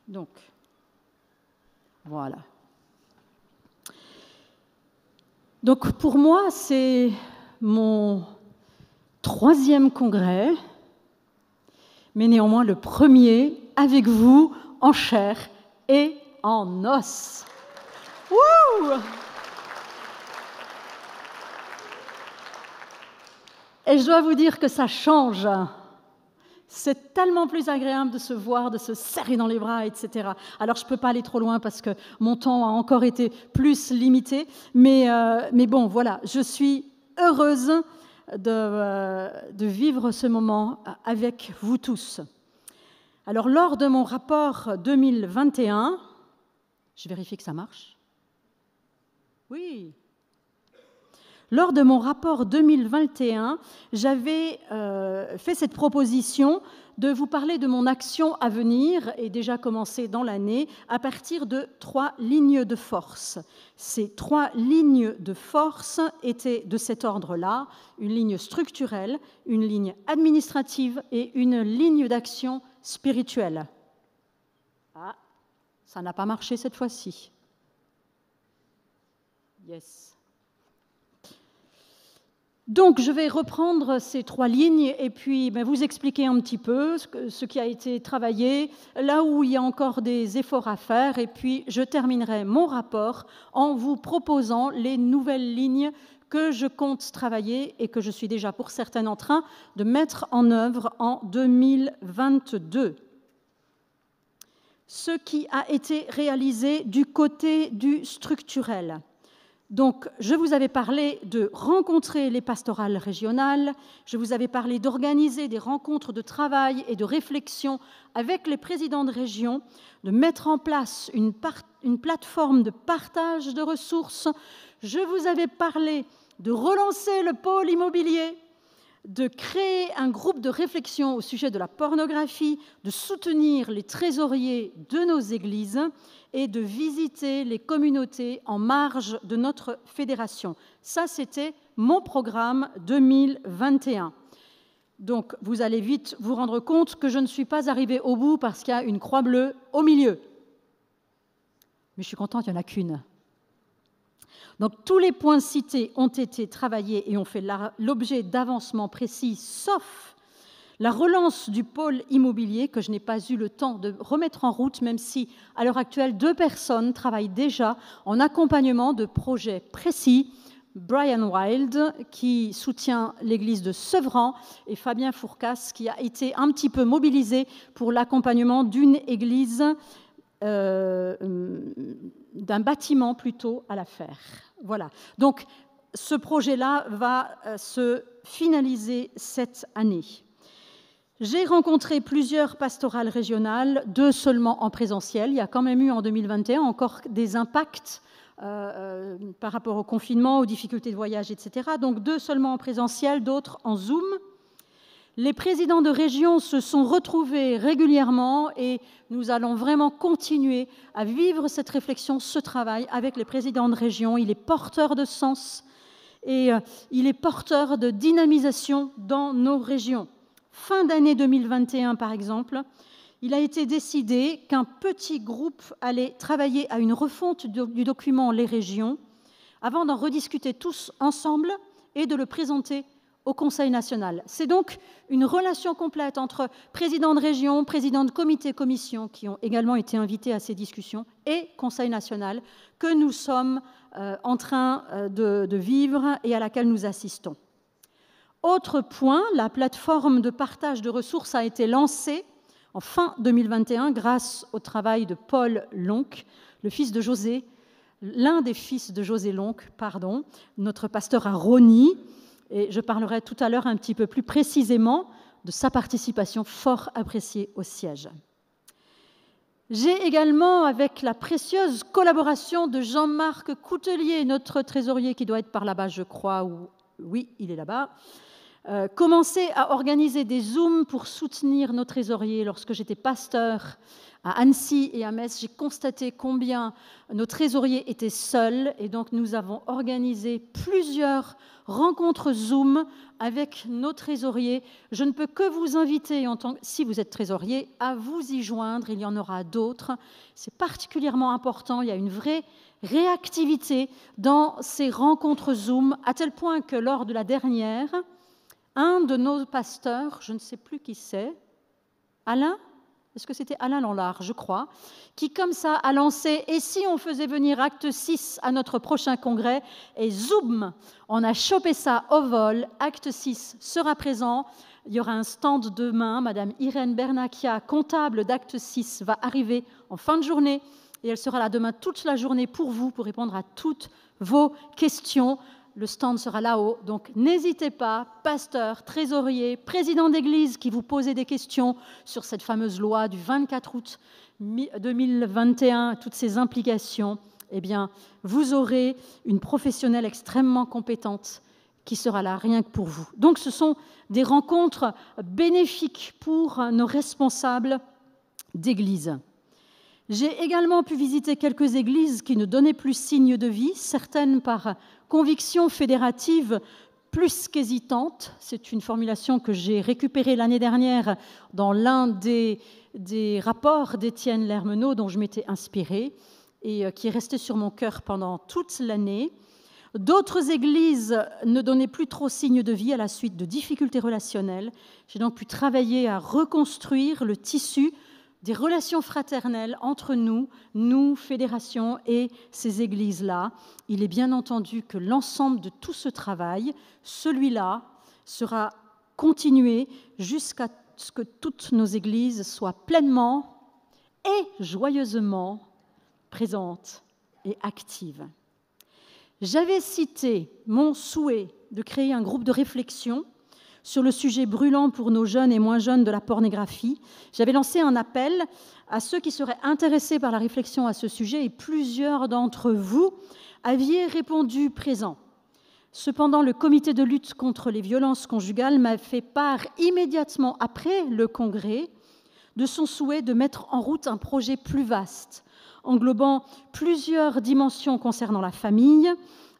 Donc, voilà. Donc, pour moi, c'est mon 3e congrès, mais néanmoins le premier avec vous en chair et en os. Wouh! Et je dois vous dire que ça change. C'est tellement plus agréable de se voir, de se serrer dans les bras, etc. Alors, je ne peux pas aller trop loin parce que mon temps a encore été plus limité. Mais bon, voilà, je suis heureuse de vivre ce moment avec vous tous. Alors, lors de mon rapport 2021, je vérifie que ça marche. Oui. Lors de mon rapport 2021, j'avais fait cette proposition de vous parler de mon action à venir, et déjà commencée dans l'année, à partir de 3 lignes de force. Ces 3 lignes de force étaient de cet ordre-là: une ligne structurelle, une ligne administrative et une ligne d'action spirituelle. Ah, ça n'a pas marché cette fois-ci. Yes. Donc, je vais reprendre ces 3 lignes et puis vous expliquer un petit peu ce qui a été travaillé, là où il y a encore des efforts à faire, et puis je terminerai mon rapport en vous proposant les nouvelles lignes que je compte travailler et que je suis déjà pour certaines en train de mettre en œuvre en 2022. Ce qui a été réalisé du côté du structurel. Donc, je vous avais parlé de rencontrer les pastorales régionales, je vous avais parlé d'organiser des rencontres de travail et de réflexion avec les présidents de région, de mettre en place une plateforme de partage de ressources. Je vous avais parlé de relancer le pôle immobilier, de créer un groupe de réflexion au sujet de la pornographie, de soutenir les trésoriers de nos églises et de visiter les communautés en marge de notre fédération. Ça, c'était mon programme 2021. Donc, vous allez vite vous rendre compte que je ne suis pas arrivée au bout parce qu'il y a une croix bleue au milieu. Mais je suis contente, il n'y en a qu'une. Donc, tous les points cités ont été travaillés et ont fait l'objet d'avancements précis, sauf la relance du pôle immobilier, que je n'ai pas eu le temps de remettre en route, même si, à l'heure actuelle, 2 personnes travaillent déjà en accompagnement de projets précis. Brian Wild, qui soutient l'église de Sevran, et Fabien Fourcas, qui a été un petit peu mobilisé pour l'accompagnement d'une église, d'un bâtiment plutôt à la faire. Voilà. Donc, ce projet-là va se finaliser cette année. J'ai rencontré plusieurs pastorales régionales, 2 seulement en présentiel. Il y a quand même eu en 2021 encore des impacts par rapport au confinement, aux difficultés de voyage, etc. Donc 2 seulement en présentiel, d'autres en Zoom. Les présidents de région se sont retrouvés régulièrement et nous allons vraiment continuer à vivre cette réflexion, ce travail avec les présidents de région. Il est porteur de sens et il est porteur de dynamisation dans nos régions. Fin d'année 2021, par exemple, il a été décidé qu'un petit groupe allait travailler à une refonte du document Les Régions avant d'en rediscuter tous ensemble et de le présenter au Conseil national. C'est donc une relation complète entre présidents de région, présidents de comités, commissions, qui ont également été invités à ces discussions, et Conseil national, que nous sommes en train de vivre et à laquelle nous assistons. Autre point, la plateforme de partage de ressources a été lancée en fin 2021 grâce au travail de Paul Lonck, le fils de José, l'un des fils de José Lonck, notre pasteur à Rosny, et je parlerai tout à l'heure un petit peu plus précisément de sa participation fort appréciée au siège. J'ai également, avec la précieuse collaboration de Jean-Marc Coutelier, notre trésorier qui doit être par là-bas, je crois, ou oui, il est là-bas, commencé à organiser des Zooms pour soutenir nos trésoriers. Lorsque j'étais pasteur à Annecy et à Metz, j'ai constaté combien nos trésoriers étaient seuls, et donc nous avons organisé plusieurs rencontres Zoom avec nos trésoriers. Je ne peux que vous inviter, si vous êtes trésorier, à vous y joindre. Il y en aura d'autres. C'est particulièrement important. Il y a une vraie réactivité dans ces rencontres Zoom, à tel point que lors de la dernière, un de nos pasteurs, je ne sais plus qui c'est, Alain ? Est-ce que c'était Alain Lanlard, je crois, qui comme ça a lancé « Et si on faisait venir Acte 6 à notre prochain congrès ?» Et zoom, on a chopé ça au vol. Acte 6 sera présent. Il y aura un stand demain. Madame Irène Bernacchia, comptable d'Acte 6, va arriver en fin de journée. Et elle sera là demain toute la journée pour vous, pour répondre à toutes vos questions. Le stand sera là-haut, donc n'hésitez pas, pasteur, trésorier, président d'église qui vous posez des questions sur cette fameuse loi du 24 août 2021, toutes ces implications, eh bien, vous aurez une professionnelle extrêmement compétente qui sera là rien que pour vous. Donc ce sont des rencontres bénéfiques pour nos responsables d'église. J'ai également pu visiter quelques églises qui ne donnaient plus signe de vie, certaines par conviction fédérative plus qu'hésitante. C'est une formulation que j'ai récupérée l'année dernière dans l'un des rapports d'Étienne Lermenot dont je m'étais inspirée et qui est resté sur mon cœur pendant toute l'année. D'autres églises ne donnaient plus trop signe de vie à la suite de difficultés relationnelles. J'ai donc pu travailler à reconstruire le tissu des relations fraternelles entre nous, fédération, et ces églises-là. Il est bien entendu que l'ensemble de tout ce travail, celui-là, sera continué jusqu'à ce que toutes nos églises soient pleinement et joyeusement présentes et actives. J'avais cité mon souhait de créer un groupe de réflexion sur le sujet brûlant pour nos jeunes et moins jeunes de la pornographie. J'avais lancé un appel à ceux qui seraient intéressés par la réflexion à ce sujet, et plusieurs d'entre vous aviez répondu présent. Cependant, le comité de lutte contre les violences conjugales m'a fait part immédiatement après le congrès de son souhait de mettre en route un projet plus vaste, englobant plusieurs dimensions concernant la famille,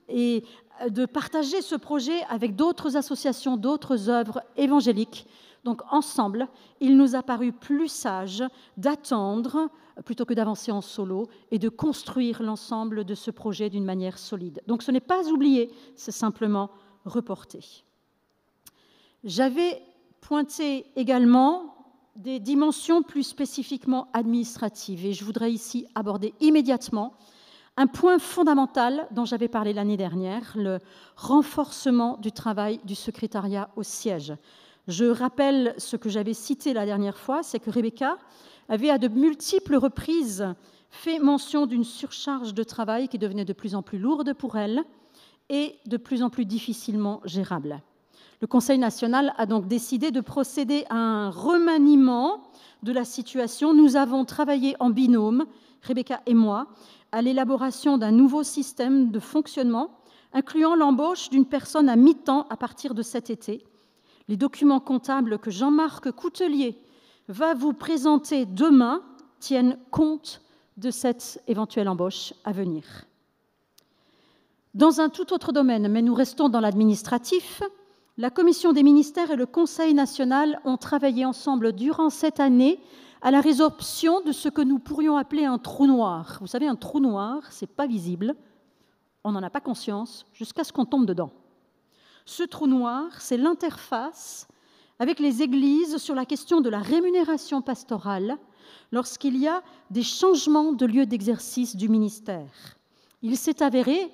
et de partager ce projet avec d'autres associations, d'autres œuvres évangéliques. Donc ensemble, il nous a paru plus sage d'attendre plutôt que d'avancer en solo et de construire l'ensemble de ce projet d'une manière solide. Donc ce n'est pas oublié, c'est simplement reporté. J'avais pointé également des dimensions plus spécifiquement administratives, et je voudrais ici aborder immédiatement un point fondamental dont j'avais parlé l'année dernière, le renforcement du travail du secrétariat au siège. Je rappelle ce que j'avais cité la dernière fois, c'est que Rebecca avait à de multiples reprises fait mention d'une surcharge de travail qui devenait de plus en plus lourde pour elle et de plus en plus difficilement gérable. Le Conseil national a donc décidé de procéder à un remaniement de la situation. Nous avons travaillé en binôme, Rebecca et moi, à l'élaboration d'un nouveau système de fonctionnement, incluant l'embauche d'une personne à mi-temps à partir de cet été. Les documents comptables que Jean-Marc Coutelier va vous présenter demain tiennent compte de cette éventuelle embauche à venir. Dans un tout autre domaine, mais nous restons dans l'administratif, la Commission des ministères et le Conseil national ont travaillé ensemble durant cette année à la résorption de ce que nous pourrions appeler un trou noir. Vous savez, un trou noir, ce n'est pas visible, on n'en a pas conscience jusqu'à ce qu'on tombe dedans. Ce trou noir, c'est l'interface avec les églises sur la question de la rémunération pastorale lorsqu'il y a des changements de lieu d'exercice du ministère. Il s'est avéré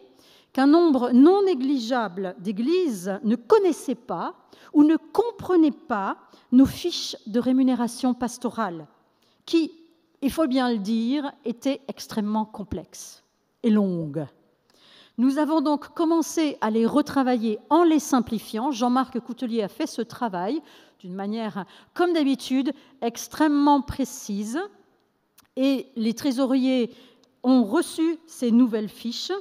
qu'un nombre non négligeable d'églises ne connaissaient pas ou ne comprenaient pas nos fiches de rémunération pastorale, qui, il faut bien le dire, étaient extrêmement complexes et longues. Nous avons donc commencé à les retravailler en les simplifiant. Jean-Marc Coutelier a fait ce travail d'une manière, comme d'habitude, extrêmement précise. Et les trésoriers ont reçu ces nouvelles fiches.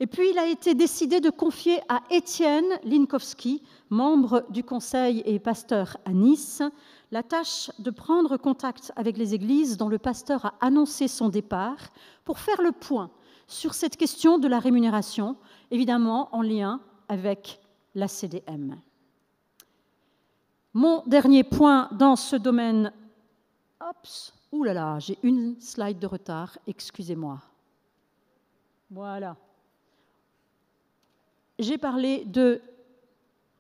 Et puis, il a été décidé de confier à Étienne Linkowski, membre du conseil et pasteur à Nice, la tâche de prendre contact avec les églises dont le pasteur a annoncé son départ pour faire le point sur cette question de la rémunération, évidemment en lien avec la CDM. Mon dernier point dans ce domaine... Ouh là là, j'ai une slide de retard, excusez-moi. Voilà. J'ai parlé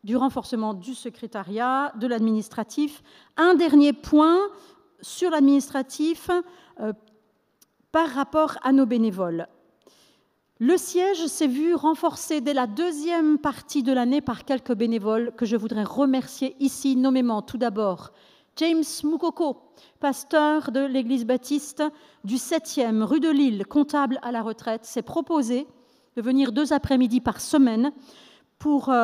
du renforcement du secrétariat, de l'administratif. Un dernier point sur l'administratif par rapport à nos bénévoles. Le siège s'est vu renforcé dès la deuxième partie de l'année par quelques bénévoles que je voudrais remercier ici nommément. Tout d'abord, James Mukoko, pasteur de l'Église baptiste du 7e rue de Lille, comptable à la retraite, s'est proposé de venir 2 après-midi par semaine pour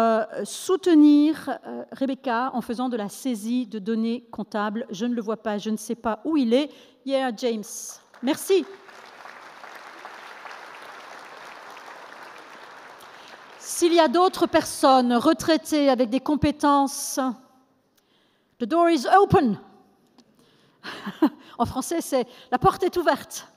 soutenir Rebecca en faisant de la saisie de données comptables. Je ne le vois pas, je ne sais pas où il est. Yeah, James. Merci. S'il y a d'autres personnes retraitées avec des compétences, the door is open. En français, c'est la porte est ouverte.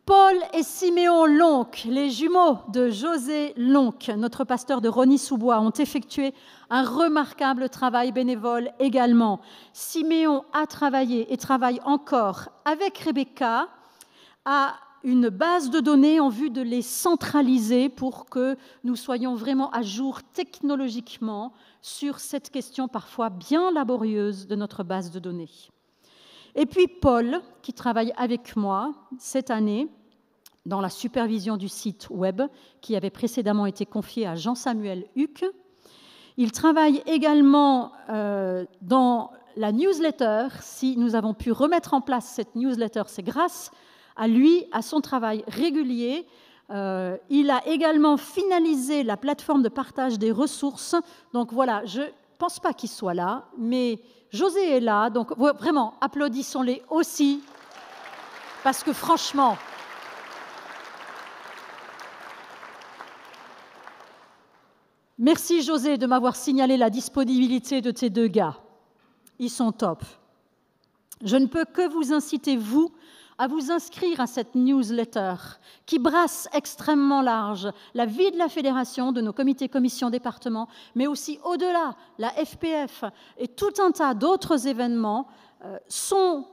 Paul et Siméon Lonck, les jumeaux de José Lonck, notre pasteur de Rosny-sous-Bois, ont effectué un remarquable travail bénévole également. Siméon a travaillé et travaille encore avec Rebecca à une base de données en vue de les centraliser pour que nous soyons vraiment à jour technologiquement sur cette question parfois bien laborieuse de notre base de données. Et puis Paul, qui travaille avec moi cette année dans la supervision du site web qui avait précédemment été confié à Jean-Samuel Huck. Il travaille également dans la newsletter. Si nous avons pu remettre en place cette newsletter, c'est grâce à lui, à son travail régulier. Il a également finalisé la plateforme de partage des ressources. Donc voilà, je ne pense pas qu'il soit là, mais José est là. Donc vraiment, applaudissons-les aussi, parce que franchement... Merci José de m'avoir signalé la disponibilité de tes 2 gars. Ils sont top. Je ne peux que vous inciter, vous, à vous inscrire à cette newsletter qui brasse extrêmement large la vie de la fédération, de nos comités, commissions, départements, mais aussi au-delà, la FPF et tout un tas d'autres événements sont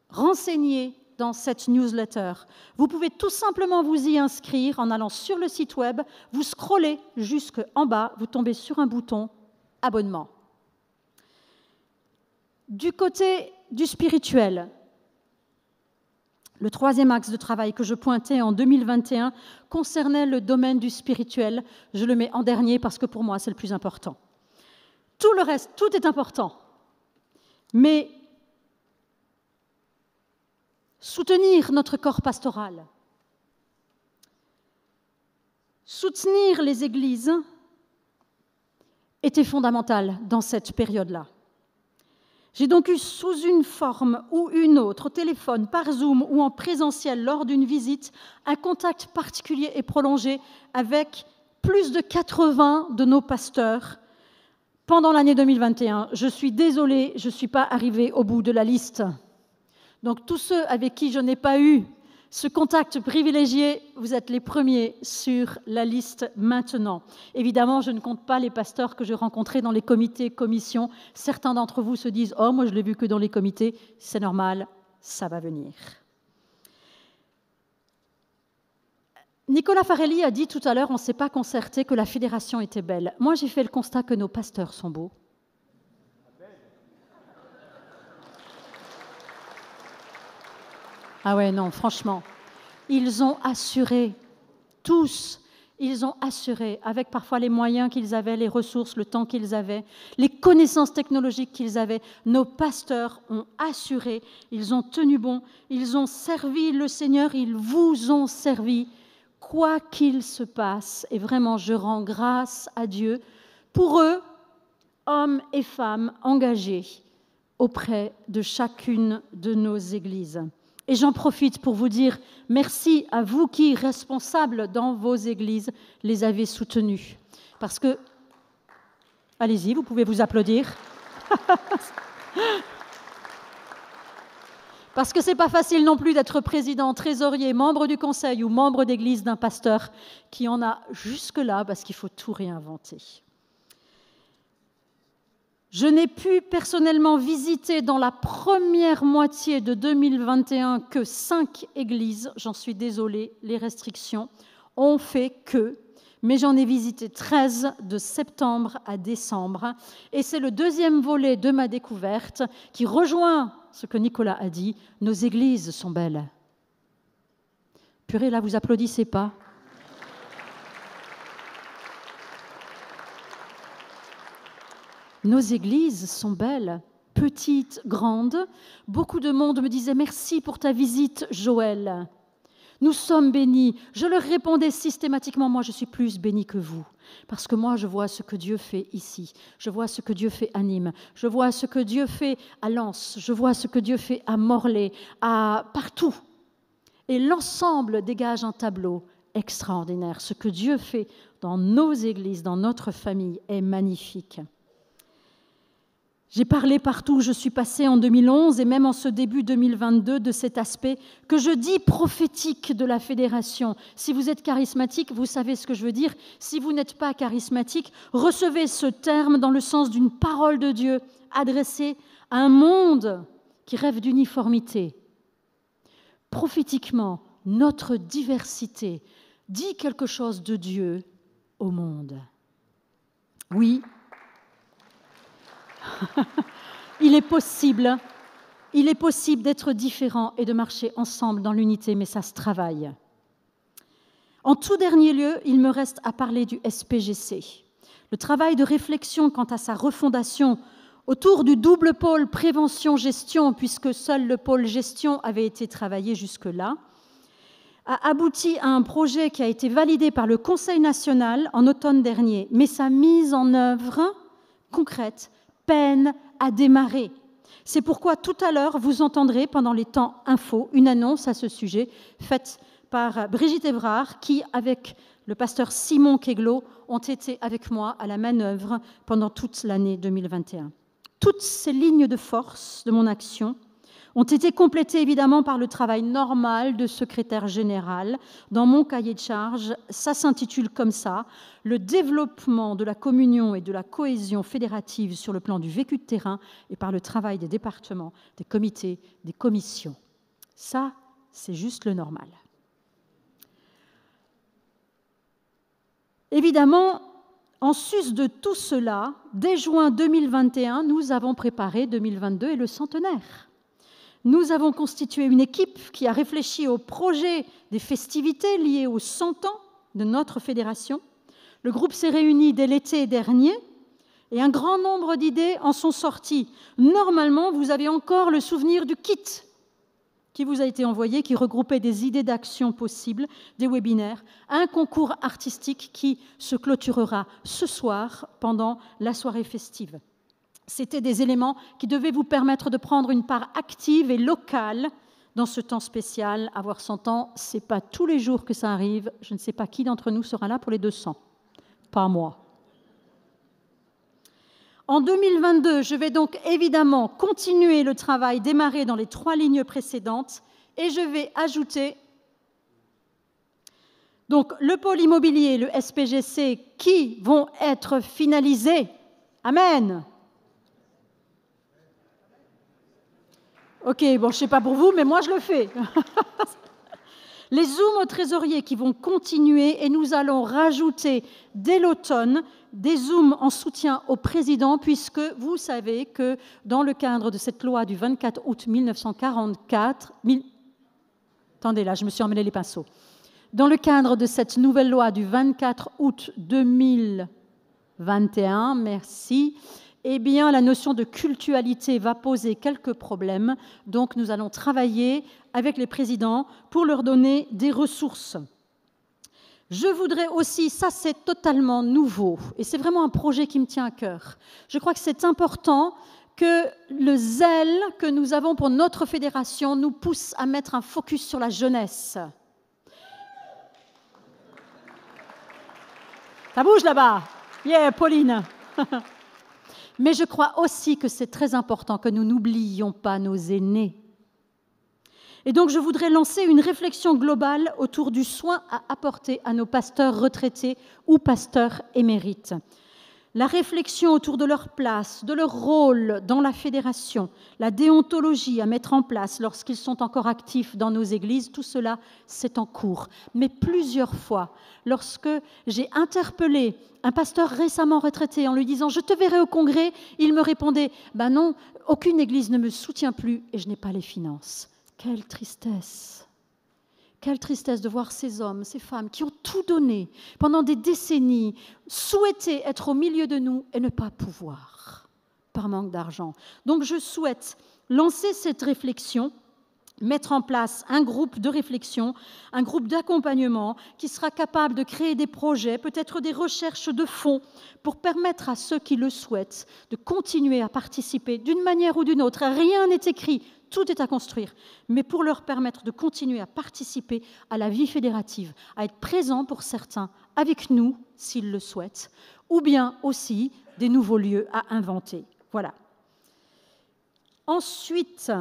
renseignés dans cette newsletter. Vous pouvez tout simplement vous y inscrire en allant sur le site web, vous scrollez jusqu'en bas, vous tombez sur un bouton « Abonnement ». Du côté du spirituel, le 3e axe de travail que je pointais en 2021 concernait le domaine du spirituel. Je le mets en dernier parce que pour moi, c'est le plus important. Tout le reste, tout est important. Mais soutenir notre corps pastoral, soutenir les églises était fondamental dans cette période-là. J'ai donc eu sous une forme ou une autre, au téléphone, par Zoom ou en présentiel lors d'une visite, un contact particulier et prolongé avec plus de 80 de nos pasteurs pendant l'année 2021. Je suis désolée, je ne suis pas arrivée au bout de la liste. Donc tous ceux avec qui je n'ai pas eu ce contact privilégié, vous êtes les premiers sur la liste maintenant. Évidemment, je ne compte pas les pasteurs que j'ai rencontrés dans les comités, commissions. Certains d'entre vous se disent « Oh, moi je l'ai vu que dans les comités ». C'est normal, ça va venir. Nicolas Farelli a dit tout à l'heure, on ne s'est pas concerté, que la fédération était belle. Moi, j'ai fait le constat que nos pasteurs sont beaux. Ah ouais, non, franchement, ils ont assuré, tous, ils ont assuré, avec parfois les moyens qu'ils avaient, les ressources, le temps qu'ils avaient, les connaissances technologiques qu'ils avaient, nos pasteurs ont assuré, ils ont tenu bon, ils ont servi le Seigneur, ils vous ont servi, quoi qu'il se passe. Et vraiment, je rends grâce à Dieu pour eux, hommes et femmes engagés auprès de chacune de nos églises. Et j'en profite pour vous dire merci à vous qui, responsables dans vos églises, les avez soutenus. Parce que, allez-y, vous pouvez vous applaudir. Parce que ce n'est pas facile non plus d'être président, trésorier, membre du conseil ou membre d'église d'un pasteur qui en a jusque-là parce qu'il faut tout réinventer. Je n'ai pu personnellement visiter dans la première moitié de 2021 que 5 églises. J'en suis désolée, les restrictions ont fait que, mais j'en ai visité 13 de septembre à décembre. Et c'est le deuxième volet de ma découverte qui rejoint ce que Nicolas a dit. Nos églises sont belles. Purée, là, vous applaudissez pas. Nos églises sont belles, petites, grandes. Beaucoup de monde me disait « Merci pour ta visite, Joël. Nous sommes bénis. » Je leur répondais systématiquement « Moi, je suis plus bénie que vous. Parce que moi, je vois ce que Dieu fait ici. Je vois ce que Dieu fait à Nîmes. Je vois ce que Dieu fait à Lens. Je vois ce que Dieu fait à Morlaix, partout. » Et l'ensemble dégage un tableau extraordinaire. Ce que Dieu fait dans nos églises, dans notre famille, est magnifique. J'ai parlé partout où je suis passée en 2011 et même en ce début 2022 de cet aspect que je dis prophétique de la fédération. Si vous êtes charismatique, vous savez ce que je veux dire. Si vous n'êtes pas charismatique, recevez ce terme dans le sens d'une parole de Dieu adressée à un monde qui rêve d'uniformité. Prophétiquement, notre diversité dit quelque chose de Dieu au monde. Oui. Il est possible d'être différent et de marcher ensemble dans l'unité, mais ça se travaille. En tout dernier lieu, il me reste à parler du SPGC. Le travail de réflexion quant à sa refondation autour du double pôle prévention-gestion, puisque seul le pôle gestion avait été travaillé jusque-là, a abouti à un projet qui a été validé par le Conseil national en automne dernier, mais sa mise en œuvre concrète peine à démarrer. C'est pourquoi tout à l'heure, vous entendrez pendant les temps info une annonce à ce sujet faite par Brigitte Evrard qui, avec le pasteur Simon Keglot, ont été avec moi à la manœuvre pendant toute l'année 2021. Toutes ces lignes de force de mon action ont été complétées évidemment par le travail normal de secrétaire général. Dans mon cahier de charge, ça s'intitule comme ça, « Le développement de la communion et de la cohésion fédérative sur le plan du vécu de terrain et par le travail des départements, des comités, des commissions ». Ça, c'est juste le normal. Évidemment, en sus de tout cela, dès juin 2021, nous avons préparé 2022 et le centenaire. Nous avons constitué une équipe qui a réfléchi au projet des festivités liées aux 100 ans de notre fédération. Le groupe s'est réuni dès l'été dernier et un grand nombre d'idées en sont sorties. Normalement, vous avez encore le souvenir du kit qui vous a été envoyé, qui regroupait des idées d'action possibles, des webinaires, un concours artistique qui se clôturera ce soir pendant la soirée festive. C'était des éléments qui devaient vous permettre de prendre une part active et locale dans ce temps spécial. Avoir 100 ans, ce n'est pas tous les jours que ça arrive. Je ne sais pas qui d'entre nous sera là pour les 200. Pas moi. En 2022, je vais donc évidemment continuer le travail démarré dans les 3 lignes précédentes et je vais ajouter donc le pôle immobilier, le SPGC, qui vont être finalisés. Amen. Ok, bon, je ne sais pas pour vous, mais moi, je le fais. Les zooms au trésorier qui vont continuer et nous allons rajouter dès l'automne des zooms en soutien au président, puisque vous savez que dans le cadre de cette loi du 24 août 1944... Attendez, là, je me suis emmêlé les pinceaux. Dans le cadre de cette nouvelle loi du 24 août 2021, merci, eh bien, la notion de cultualité va poser quelques problèmes. Donc, nous allons travailler avec les présidents pour leur donner des ressources. Je voudrais aussi, ça c'est totalement nouveau, et c'est vraiment un projet qui me tient à cœur. Je crois que c'est important que le zèle que nous avons pour notre fédération nous pousse à mettre un focus sur la jeunesse. Ça bouge là-bas. Yeah, Pauline. Mais je crois aussi que c'est très important que nous n'oublions pas nos aînés. Et donc, je voudrais lancer une réflexion globale autour du soin à apporter à nos pasteurs retraités ou pasteurs émérites. La réflexion autour de leur place, de leur rôle dans la fédération, la déontologie à mettre en place lorsqu'ils sont encore actifs dans nos églises, tout cela, c'est en cours. Mais plusieurs fois, lorsque j'ai interpellé un pasteur récemment retraité en lui disant « Je te verrai au congrès », il me répondait « Ben non, aucune église ne me soutient plus et je n'ai pas les finances ». Quelle tristesse! Quelle tristesse de voir ces hommes, ces femmes qui ont tout donné pendant des décennies, souhaiter être au milieu de nous et ne pas pouvoir, par manque d'argent. Donc je souhaite lancer cette réflexion, mettre en place un groupe de réflexion, un groupe d'accompagnement qui sera capable de créer des projets, peut-être des recherches de fonds, pour permettre à ceux qui le souhaitent de continuer à participer d'une manière ou d'une autre. Rien n'est écrit. Tout est à construire, mais pour leur permettre de continuer à participer à la vie fédérative, à être présents pour certains avec nous, s'ils le souhaitent, ou bien aussi des nouveaux lieux à inventer. Voilà. Ensuite,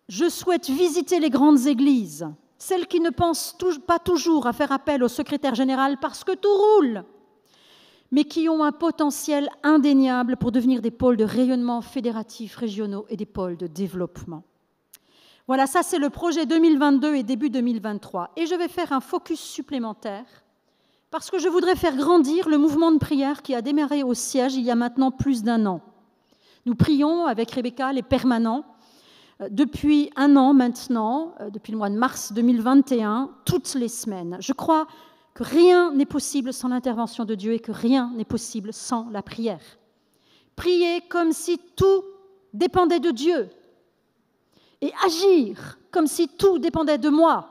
je souhaite visiter les grandes églises, celles qui ne pensent pas toujours à faire appel au secrétaire général parce que tout roule, mais qui ont un potentiel indéniable pour devenir des pôles de rayonnement fédératifs régionaux et des pôles de développement. Voilà, ça c'est le projet 2022 et début 2023. Et je vais faire un focus supplémentaire parce que je voudrais faire grandir le mouvement de prière qui a démarré au siège il y a maintenant plus d'1 an. Nous prions avec Rebecca les permanents depuis 1 an maintenant, depuis le mois de mars 2021, toutes les semaines. Je crois que rien n'est possible sans l'intervention de Dieu et que rien n'est possible sans la prière. Prier comme si tout dépendait de Dieu et agir comme si tout dépendait de moi.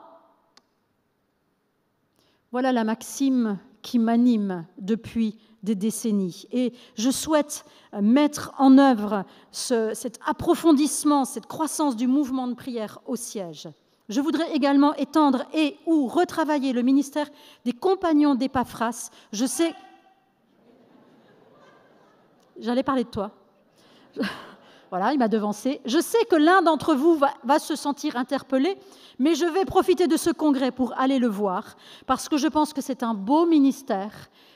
Voilà la maxime qui m'anime depuis des décennies. Et je souhaite mettre en œuvre cet approfondissement, cette croissance du mouvement de prière au siège. Je voudrais également étendre et ou retravailler le ministère des compagnons d'Épaphras. Je sais... J'allais parler de toi. Voilà, il m'a devancé. Je sais que l'un d'entre vous va se sentir interpellé, mais je vais profiter de ce congrès pour aller le voir, parce que je pense que c'est un beau ministère,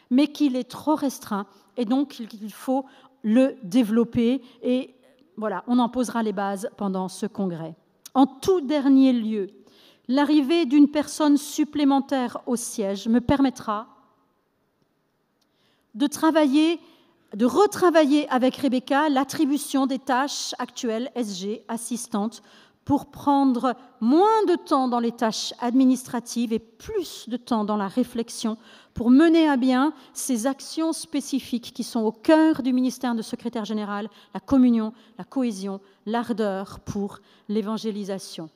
mais qu'il est trop restreint, et donc il faut le développer. Et voilà, on en posera les bases pendant ce congrès. En tout dernier lieu, l'arrivée d'une personne supplémentaire au siège me permettra de retravailler avec Rebecca l'attribution des tâches actuelles SG, assistantes, pour prendre moins de temps dans les tâches administratives et plus de temps dans la réflexion pour mener à bien ces actions spécifiques qui sont au cœur du ministère de secrétaire général, la communion, la cohésion, l'ardeur pour l'évangélisation.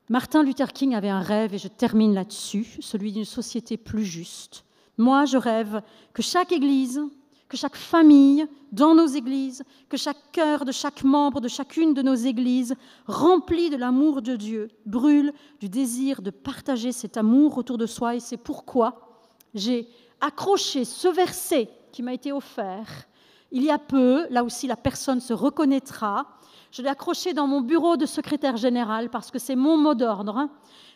Martin Luther King avait un rêve, et je termine là-dessus, celui d'une société plus juste. Moi, je rêve que chaque église, que chaque famille dans nos églises, que chaque cœur de chaque membre de chacune de nos églises, rempli de l'amour de Dieu, brûle du désir de partager cet amour autour de soi. Et c'est pourquoi j'ai accroché ce verset qui m'a été offert il y a peu. Là aussi, la personne se reconnaîtra. Je l'ai accroché dans mon bureau de secrétaire général parce que c'est mon mot d'ordre.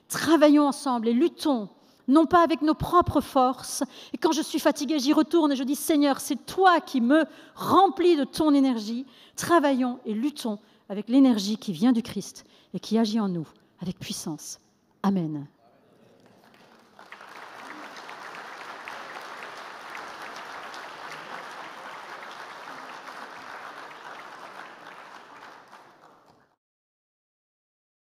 Travaillons ensemble et luttons, non pas avec nos propres forces. Et quand je suis fatiguée, j'y retourne et je dis « Seigneur, c'est toi qui me remplis de ton énergie. » Travaillons et luttons avec l'énergie qui vient du Christ et qui agit en nous avec puissance. Amen.